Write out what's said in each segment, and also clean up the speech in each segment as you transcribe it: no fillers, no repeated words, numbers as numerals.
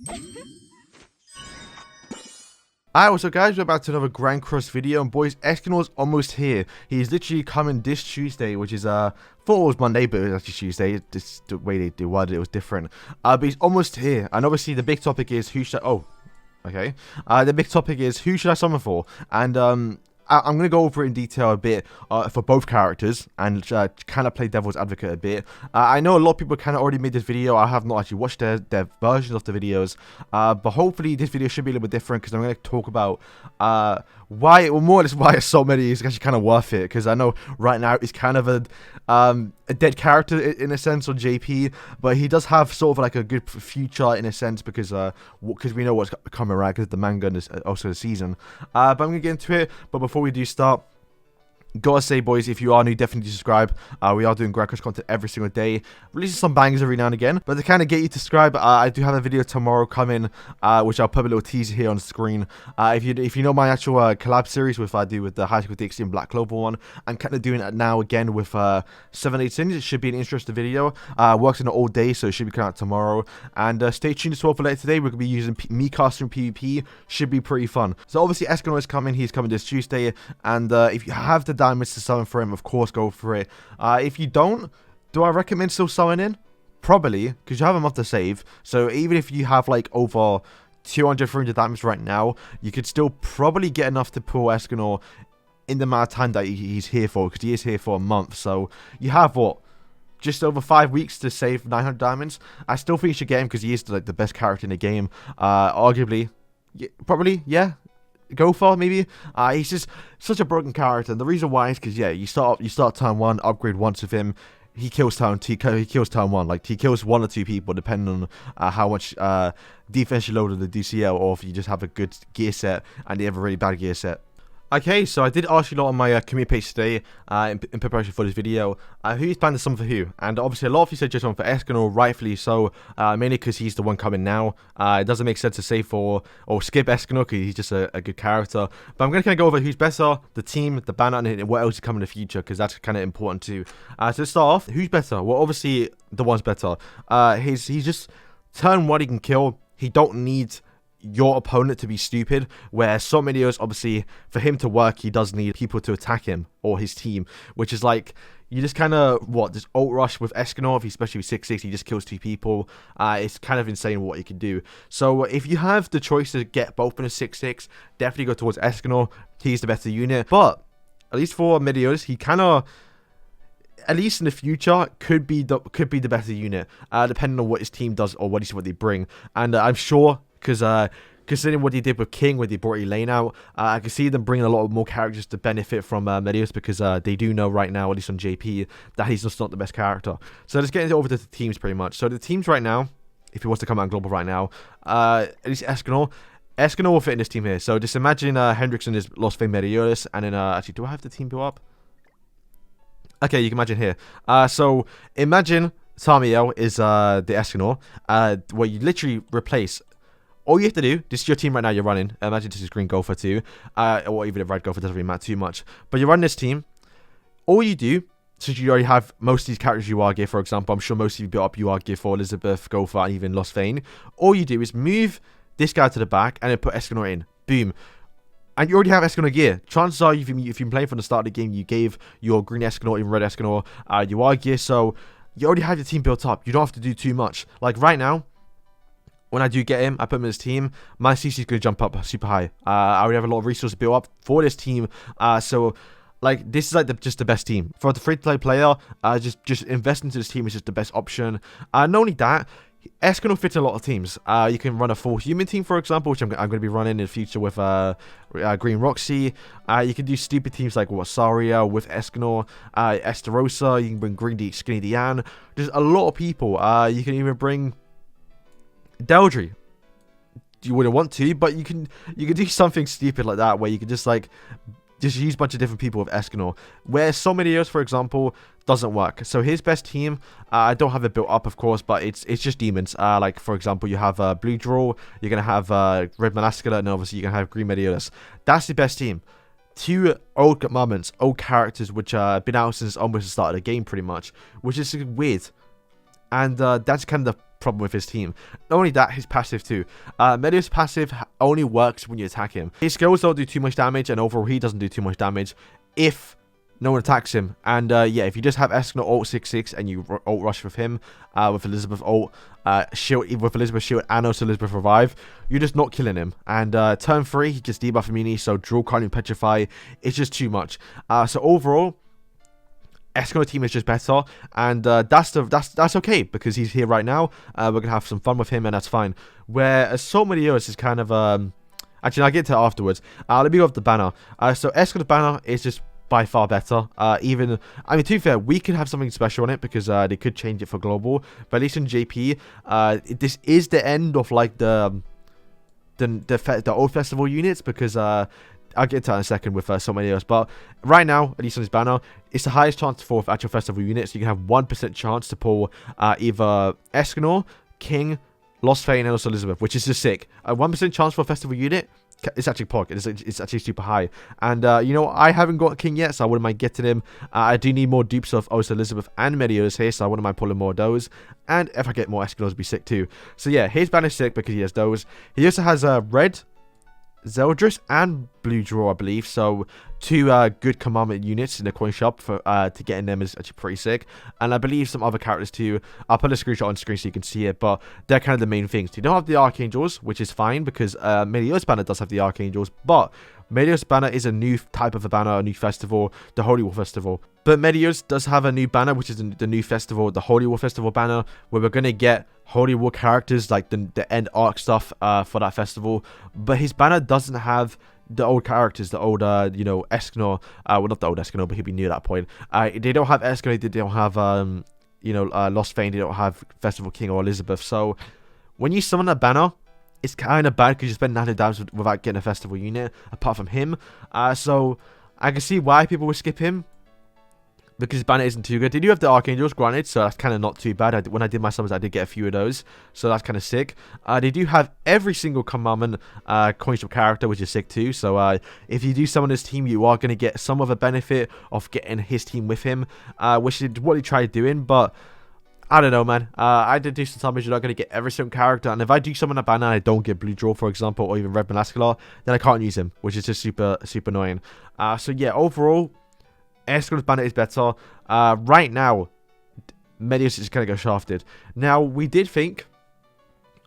Alright, what's up guys, we're back to another Grand Cross video, and boys, Escanor's almost here. He's literally coming this Tuesday, which is, thought it was Monday, but it was actually Tuesday. Just the way they worded it was different. But he's almost here, and obviously the big topic is who should, the big topic is who should I summon for, and, I'm going to go over it in detail a bit for both characters and kind of play devil's advocate a bit. I know a lot of people kind of already made this video. I have not actually watched their versions of the videos. But hopefully this video should be a little bit different because I'm going to talk about why, or more or less why so many is actually kind of worth it. Because I know right now it's kind of a dead character in a sense on JP. But he does have sort of like a good future in a sense because we know what's coming right because the manga and also the season. But I'm going to get into it. But before we do start, gotta say, boys, if you are new, definitely subscribe. We are doing Grand Cross content every single day, releasing some bangers every now and again. But to kind of get you to subscribe, I do have a video tomorrow coming, which I'll put a little teaser here on the screen. If you know my actual collab series with with the High School Dixie and Black Clover one, I'm kind of doing it now again with 7/8 Sins. It should be an interesting video. Works in all day, so it should be coming out tomorrow. And stay tuned as well for later today. We're gonna be using me casting PvP. Should be pretty fun. So obviously Escanor is coming. He's coming this Tuesday, and if you have the diamonds to summon for him, of course go for it. If you don't, do I recommend still summoning? Probably, because you have enough to save. So even if you have like over 200, 300 diamonds right now, you could still probably get enough to pull Escanor in the amount of time that he's here for, because he is here for a month. So you have what? Just over 5 weeks to save 900 diamonds. I still think you should get him because he is like the best character in the game. Arguably, probably, yeah. Go for maybe. He's just such a broken character, and the reason why is because you start turn 1, upgrade once with him, he kills turn 2, he kills turn 1, like he kills 1 or 2 people depending on how much defense you load in the DCL, or if you just have a good gear set and you have a really bad gear set. Okay, so I did ask you a lot on my community page today in preparation for this video, who's planning to summon for who, and obviously a lot of you said just one for Escanor, rightfully so, mainly because he's the one coming now. It doesn't make sense to say or skip Escanor because he's just a good character, but I'm going to kind of go over who's better, the team, the banner, and what else is coming in the future, because that's kind of important too. So to start off, who's better? Well, obviously the one's better. He's just turn 1 he can kill, he don't need your opponent to be stupid, where some videos, obviously, for him to work, he does need people to attack him or his team, which is like, you just kind of, just ult rush with Escanor, especially with 6/6, he just kills 2 people. It's kind of insane what he can do. So if you have the choice to get both in a 6/6, definitely go towards Escanor. He's the better unit, but at least for MELIODAS, he kind of, at least in the future, could be the better unit, depending on what his team does or what they bring. And I'm sure, because considering what he did with King when they brought Elaine out, I can see them bringing a lot more characters to benefit from MELIODAS, because they do know right now, at least on JP, that he's just not the best character. So let's get over to the teams pretty much. So the teams right now, if he wants to come out global right now, at least Escanor will fit in this team here. So just imagine Hendrickson is Lost Fame MELIODAS, and then actually, do I have the team built up? Okay, you can imagine here. So imagine Tamiel is the Escanor, where you literally replace. All you have to do, this is your team right now you're running. Imagine this is Green Gopher too, or even if Red Gopher, doesn't really matter too much. But you run this team. All you do, since you already have most of these characters you are, for example, I'm sure most of you built up you are for Elizabeth, Gopher, and even Lost Fane. All you do is move this guy to the back and then put Escanor in. Boom. And you already have Escanor gear. Chances are, if you've been playing from the start of the game, you gave your Green Escanor, even Red Escanor, you are gear, so you already have your team built up. You don't have to do too much. Like right now, when I do get him, I put him in his team, my CC is going to jump up super high. I already have a lot of resources built up for this team, so like this is like just the best team. For the free-to-play player, just invest into this team is just the best option. Not only that, Escanor fits a lot of teams. You can run a full human team, for example, which I'm going to be running in the future with Green Roxy. You can do stupid teams like Wasaria with Escanor, Esterosa. You can bring Green Skinny Diane. There's a lot of people. You can even bring Deldry. You wouldn't want to, but you can do something stupid like that, where you can just use a bunch of different people with Escanor, where so many years, for example, doesn't work. So his best team, I don't have it built up, of course, but it's just demons. Like for example, you have Blue Draw, you're gonna have Red Manascula, and obviously you're gonna have Green MELIODAS. That's the best team. 2 old moments, old characters, which have been out since almost the start of the game, pretty much, which is weird. And that's kind of the problem with his team. Not only that, his passive too. Meliodas' passive only works when you attack him. His skills don't do too much damage, and overall he doesn't do too much damage if no one attacks him. And yeah, if you just have Escanor ult 6/6 and you ult rush with him, with Elizabeth ult, shield, with Elizabeth shield and also Elizabeth revive, you're just not killing him. And turn 3, he gets debuff immunity, so draw, can't even petrify. It's just too much. So overall, Escanor team is just better, and that's okay because he's here right now. We're gonna have some fun with him, and that's fine. Where Assault Meteors is kind of actually, I'll get to it afterwards. Let me go off the banner. So Escanor's banner is just by far better. Even, I mean, to be fair, we could have something special on it because they could change it for global. But at least in JP, this is the end of like the old festival units, because I'll get to that in a second with so many else. But right now, at least on this banner, it's the highest chance for actual festival units. You can have 1% chance to pull either Escanor, King, Lost Fane, and also Elizabeth, which is just sick. A 1% chance for a festival unit. It's actually POG. It's actually super high. And, you know, I haven't got King yet, so I wouldn't mind getting him. I do need more dupes of also Elizabeth and Meliodas here, so I wouldn't mind pulling more of those. And if I get more Escanors, it'd be sick too. So, yeah, his banner is sick because he has those. He also has red Zeldris and blue draw, I believe. So, 2 good commandment units in the coin shop for to get in them is actually pretty sick. And I believe some other characters too. I'll put a screenshot on screen so you can see it, but they're kind of the main things. You don't have the Archangels, which is fine because Meliodas' banner does have the Archangels, but Meliodas' banner is a new type of a banner, a new festival, the Holy War Festival. But Meliodas does have a new banner, which is the new festival, the Holy War Festival banner, where we're going to get Holy War characters, like the end arc stuff for that festival. But his banner doesn't have the old characters, the old, you know, Escanor. Well, not the old Escanor, but he'll be near that point. They don't have Escanor, they don't have, you know, Lost Fane, they don't have Festival King or Elizabeth. So, when you summon a banner, it's kind of bad because you spend 90 damage without getting a festival unit, apart from him. So, I can see why people would skip him, because his banner isn't too good. They do have the Archangels, granted, so that's kind of not too bad. When I did my summons, I did get a few of those, so that's kind of sick. They do have every single commandment coin shop character, which is sick too. So if you do summon his team, you are going to get some of a benefit of getting his team with him, which is what he tried doing, but I don't know, man. I did do some summons. You're not going to get every single character, and if I do summon a banner and I don't get blue draw, for example, or even red Melascalar, then I can't use him, which is just super annoying. So yeah, overall, Escanor's banner is better. Right now, Meliodas is going to go shafted. Now, we did think,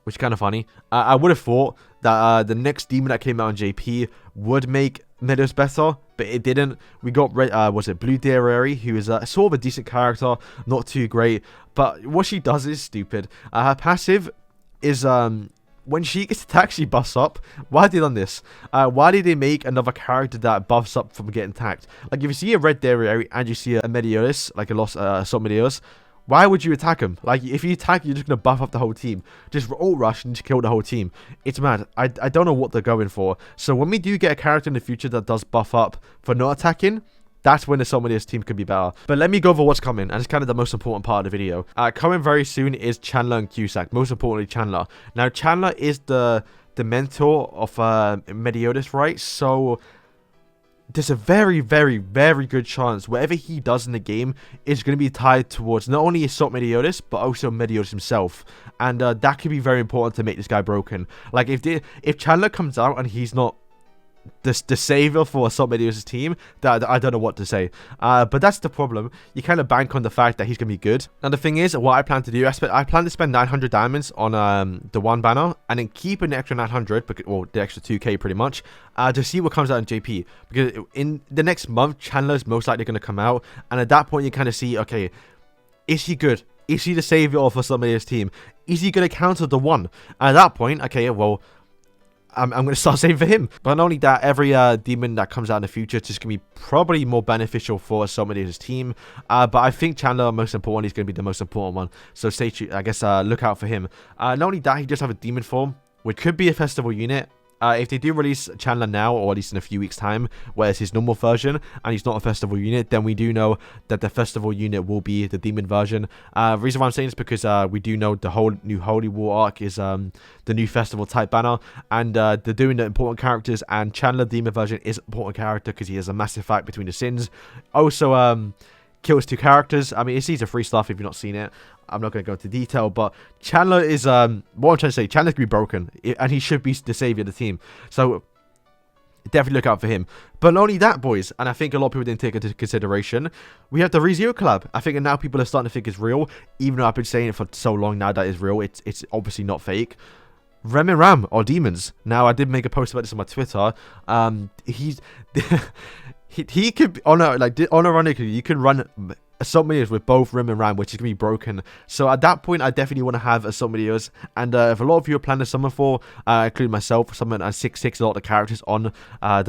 which is kind of funny, I would have thought that the next demon that came out on JP would make Meliodas better, but it didn't. We got red, was it Blue Derary, who is sort of a decent character, not too great, but what she does is stupid. Her passive is when she gets attacked, she buffs up. Why have they done this? Why did they make another character that buffs up from getting attacked? Like, if you see a red Derary and you see a Meliodas, like a lost Assault Meliodas, why would you attack him? Like, if you attack, you're just going to buff up the whole team. Just ult rush and just kill the whole team. It's mad. I don't know what they're going for. So when we do get a character in the future that does buff up for not attacking, that's when the Assault Meliodas team could be better. But let me go over what's coming, and it's kind of the most important part of the video. Coming very soon is Chandler and Cusack. Most importantly, Chandler. Now, Chandler is the mentor of Meliodas, right? So there's a very, very, very good chance whatever he does in the game is going to be tied towards not only Assault Meliodas, but also Meliodas himself. And that could be very important to make this guy broken. Like, if Chandler comes out and he's not the savior for Assault Meliodas' team, that I don't know what to say. But that's the problem. You kind of bank on the fact that he's going to be good. Now, the thing is, what I plan to do, I plan to spend 900 diamonds on the one banner, and then keep an extra 900, or the extra 2k pretty much, to see what comes out in JP. Because in the next month, Chandler's most likely going to come out, and at that point, you kind of see, okay, is he good? Is he the savior of Assault Meliodas' team? Is he going to counter the one? And at that point, okay, well, I'm going to start saving for him. But not only that, every demon that comes out in the future is just going to be probably more beneficial for Assault Meliodas' team. But I think Chandler, most important, is going to be the most important one. So stay tuned. I guess look out for him. Not only that, he does have a demon form, which could be a festival unit. If they do release Chandler now, or at least in a few weeks' time, where it's his normal version, and he's not a festival unit, then we do know that the festival unit will be the demon version. The reason why I'm saying this is because we do know the whole new Holy War arc is the new festival type banner, and they're doing the important characters, and Chandler demon version is an important character because he has a massive fight between the sins. Also, kills 2 characters. I mean, it's easy free stuff if you've not seen it. I'm not going to go into detail, but Chandler is, what I'm trying to say, Chandler can be broken, and he should be the savior of the team. So, definitely look out for him. But not only that, boys, and I think a lot of people didn't take into consideration, we have the ReZero collab. I think now people are starting to think it's real, even though I've been saying it for so long now that it's real. It's obviously not fake. Rem and Ram are demons. Now, I did make a post about this on my Twitter. He's... he could, unironically, you can run assault meteors with both Rim and Ram, which is going to be broken. So at that point, I definitely want to have assault meteors. And if a lot of you are planning to summon for, including myself, summon 6/6 a lot of the characters on the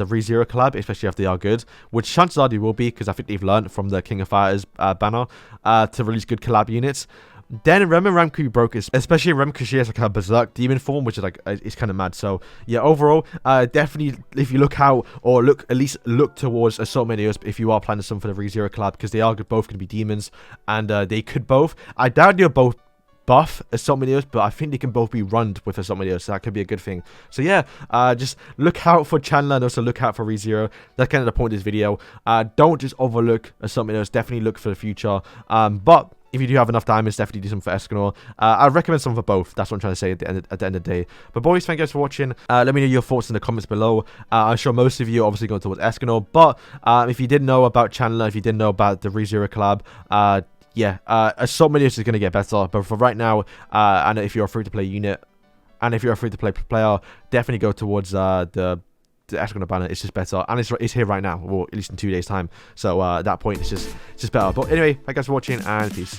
ReZero collab, especially if they are good, which chances are they will be, because I think they've learned from the King of Fighters banner to release good collab units. Then Rem and Ram could be broken, especially Rem because she has like a berserk demon form, which is like it's kind of mad. So yeah, overall, definitely if you look out or at least look towards assault meteors if you are planning some for the ReZero collab, because they are both going to be demons, and they could both. I doubt they'll both buff assault meteors, but I think they can both be runned with assault meteors, so that could be a good thing. So yeah, just look out for Chandler and also look out for ReZero. That's kind of the point of this video. Don't just overlook assault meteors. Definitely look for the future. But if you do have enough diamonds, definitely do some for Escanor. I recommend some for both. That's what I'm trying to say at the end of the day. But boys, thank you guys for watching. Let me know your thoughts in the comments below. I'm sure most of you are obviously going towards Escanor. But if you didn't know about Chandler, if you didn't know about the ReZero collab, yeah, assault meteors is going to get better. But for right now, and if you're a free-to-play unit, and if you're a free-to-play player, definitely go towards the Escanor banner. It's just better, and it's here right now, or at least in 2 days time. So at that point, it's just better. But anyway, thank you guys for watching, and peace.